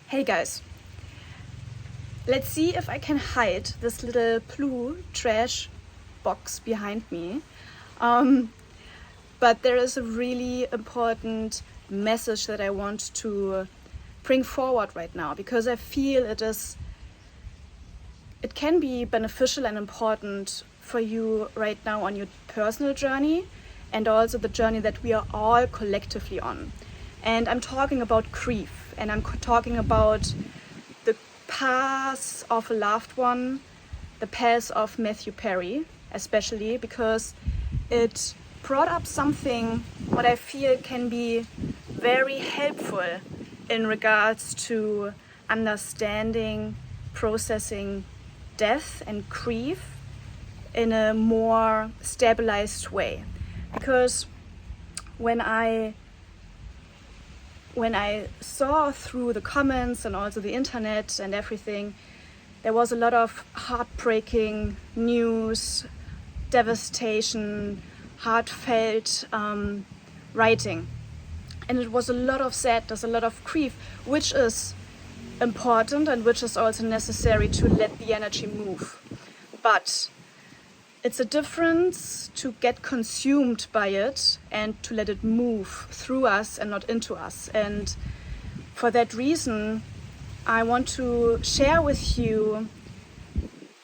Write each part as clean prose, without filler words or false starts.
Hey guys, let's see if I can hide this little blue trash box behind me. But there is a really important message that I want to bring forward right now, because I feel it can be beneficial and important for you right now on your personal journey, and also the journey that we are all collectively on. And I'm talking about grief, and I'm talking about the path of a loved one, the path of Matthew Perry, especially because it brought up something what I feel can be very helpful in regards to understanding, processing death and grief in a more stabilized way. Because when I saw through the comments and also the internet and everything, there was a lot of heartbreaking news, devastation, heartfelt writing. And it was a lot of sadness, a lot of grief, which is important and which is also necessary to let the energy move. But it's a difference to get consumed by it and to let it move through us and not into us. And for that reason, I want to share with you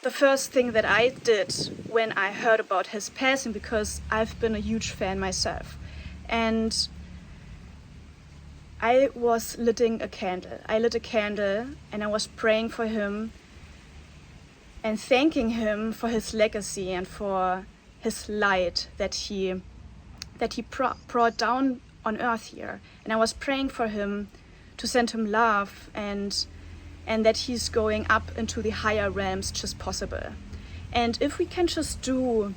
the first thing that I did when I heard about his passing, because I've been a huge fan myself. And I was lighting a candle. I lit a candle and I was praying for him and thanking him for his legacy and for his light that he brought down on earth here. And I was praying for him to send him love and that he's going up into the higher realms just possible. And if we can just do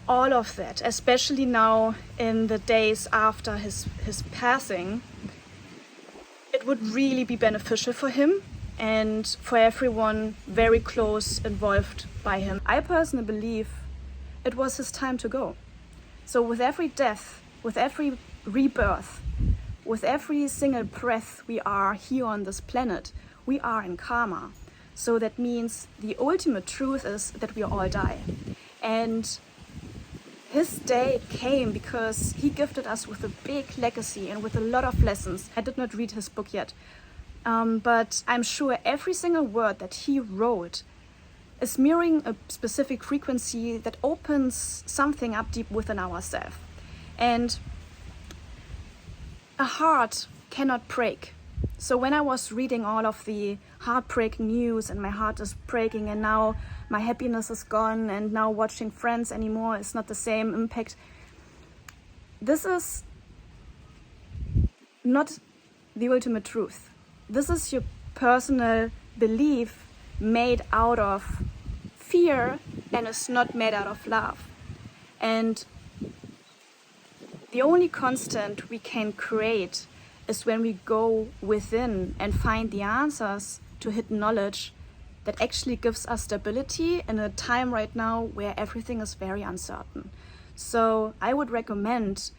all of that, especially now in the days after his passing, it would really be beneficial for him and for everyone very close involved by him. I personally believe it was his time to go. So with every death, with every rebirth, with every single breath we are here on this planet, we are in karma. So that means the ultimate truth is that we all die. And his day came because he gifted us with a big legacy and with a lot of lessons. I did not read his book yet. But I'm sure every single word that he wrote is mirroring a specific frequency that opens something up deep within ourselves. And a heart cannot break. So when I was reading all of the heartbreaking news and my heart is breaking and now my happiness is gone and now watching Friends anymore is not the same impact, this is not the ultimate truth. This is your personal belief made out of fear and is not made out of love. And the only constant we can create is when we go within and find the answers to hidden knowledge that actually gives us stability in a time right now where everything is very uncertain. So I would recommend,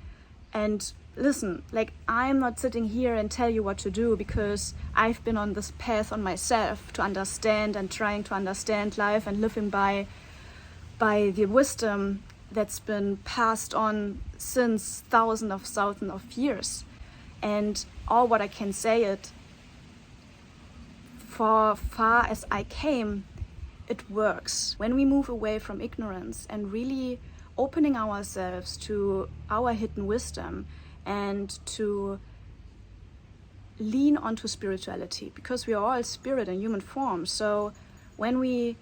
and listen, I'm not sitting here and tell you what to do, because I've been on this path on myself to understand and trying to understand life and living by the wisdom that's been passed on since thousands of years. And all what I can say it, for far as I came, it works. When we move away from ignorance and really opening ourselves to our hidden wisdom and to lean onto spirituality, because we are all spirit in human form. So when we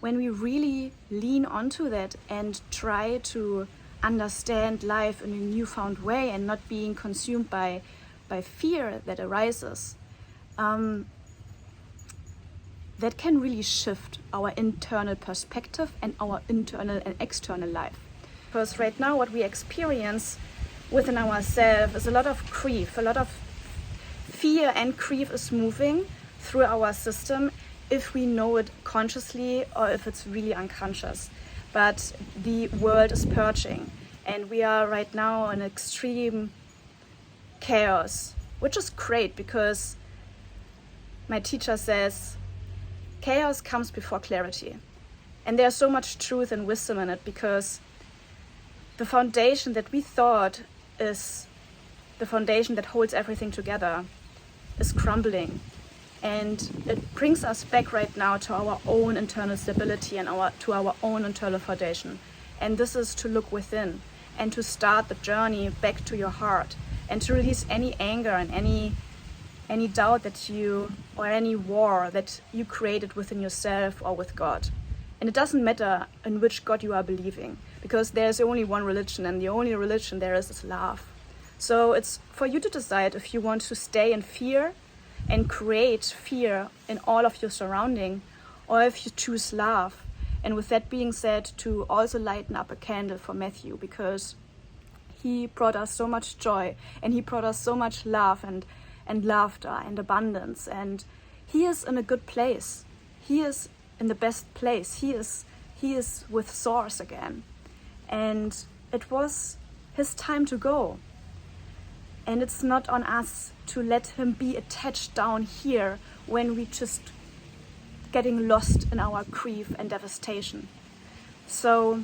really lean onto that and try to understand life in a newfound way and not being consumed by fear that arises, that can really shift our internal perspective and our internal and external life. Because right now what we experience within ourselves is a lot of grief, a lot of fear, and grief is moving through our system if we know it consciously or if it's really unconscious. But the world is purging and we are right now in extreme chaos, which is great because my teacher says, chaos comes before clarity. And there's so much truth and wisdom in it, because the foundation that we thought is the foundation that holds everything together is crumbling. And it brings us back right now to our own internal stability and to our own internal foundation. And this is to look within and to start the journey back to your heart and to release any anger and any doubt that you, or any war that you created within yourself or with God. And it doesn't matter in which God you are believing, because there's only one religion, and the only religion there is love. So it's for you to decide if you want to stay in fear and create fear in all of your surrounding, or if you choose love. And with that being said, to also lighten up a candle for Matthew, because he brought us so much joy, and he brought us so much love and laughter and abundance, and he is in a good place. He is in the best place. He is with Source again, and it was his time to go. And it's not on us to let him be attached down here when we just getting lost in our grief and devastation. So,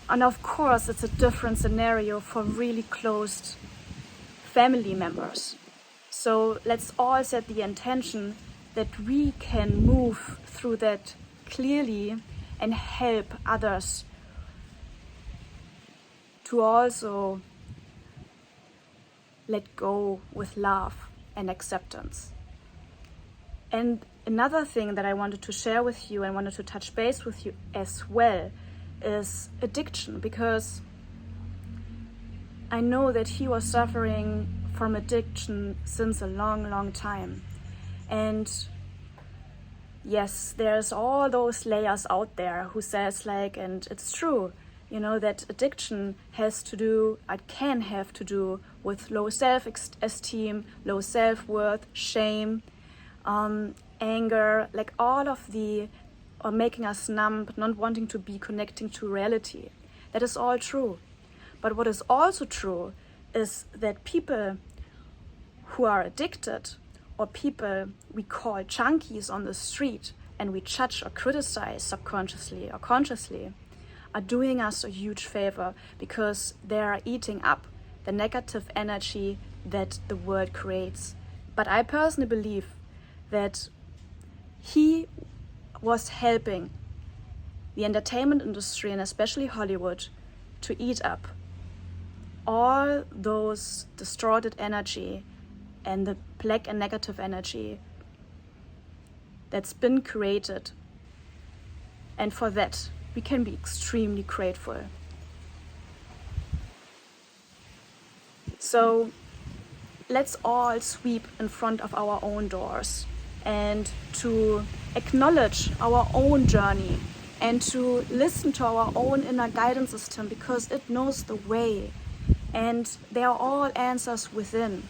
and of course it's a different scenario for really close family members. So let's all set the intention that we can move through that clearly and help others to also let go with love and acceptance. And another thing that I wanted to share with you and wanted to touch base with you as well is addiction, because I know that he was suffering from addiction since a long, long time. And yes, there's all those layers out there who says like, and it's true, you know, that addiction can have to do with low self-esteem, low self-worth, shame, anger, like all of or making us numb, not wanting to be connecting to reality. That is all true. But what is also true is that people who are addicted, or people we call junkies on the street and we judge or criticize subconsciously or consciously, are doing us a huge favor, because they are eating up the negative energy that the world creates. But I personally believe that he was helping the entertainment industry, and especially Hollywood, to eat up all those distorted energy and the black and negative energy that's been created. And for that, we can be extremely grateful. So let's all sweep in front of our own doors and to acknowledge our own journey and to listen to our own inner guidance system, because it knows the way, and there are all answers within.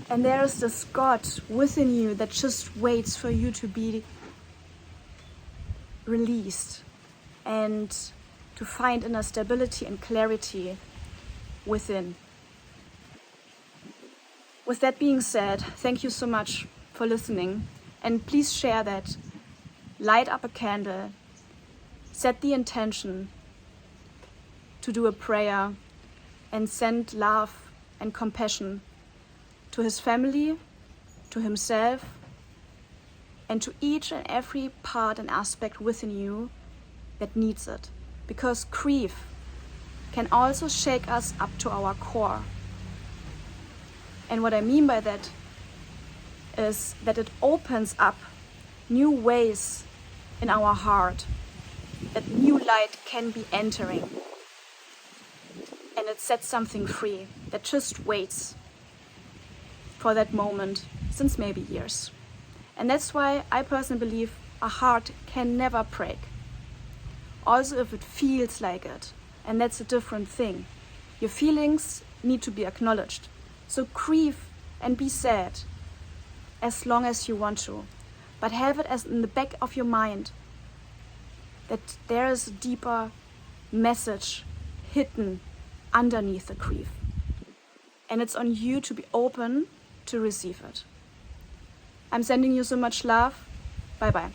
And there is this God within you that just waits for you to be released and to find inner stability and clarity within. With that being said, thank you so much for listening, and please share that. Light up a candle, set the intention to do a prayer, and send love and compassion to his family, to himself, and to each and every part and aspect within you that needs it. Because grief can also shake us up to our core. And what I mean by that is that it opens up new ways in our heart, that new light can be entering. And it sets something free that just waits for that moment since maybe years. And that's why I personally believe a heart can never break. Also if it feels like it. And that's a different thing. Your feelings need to be acknowledged. So grieve and be sad as long as you want to. But have it as in the back of your mind that there is a deeper message hidden underneath the grief. And it's on you to be open to receive it. I'm sending you so much love. Bye bye.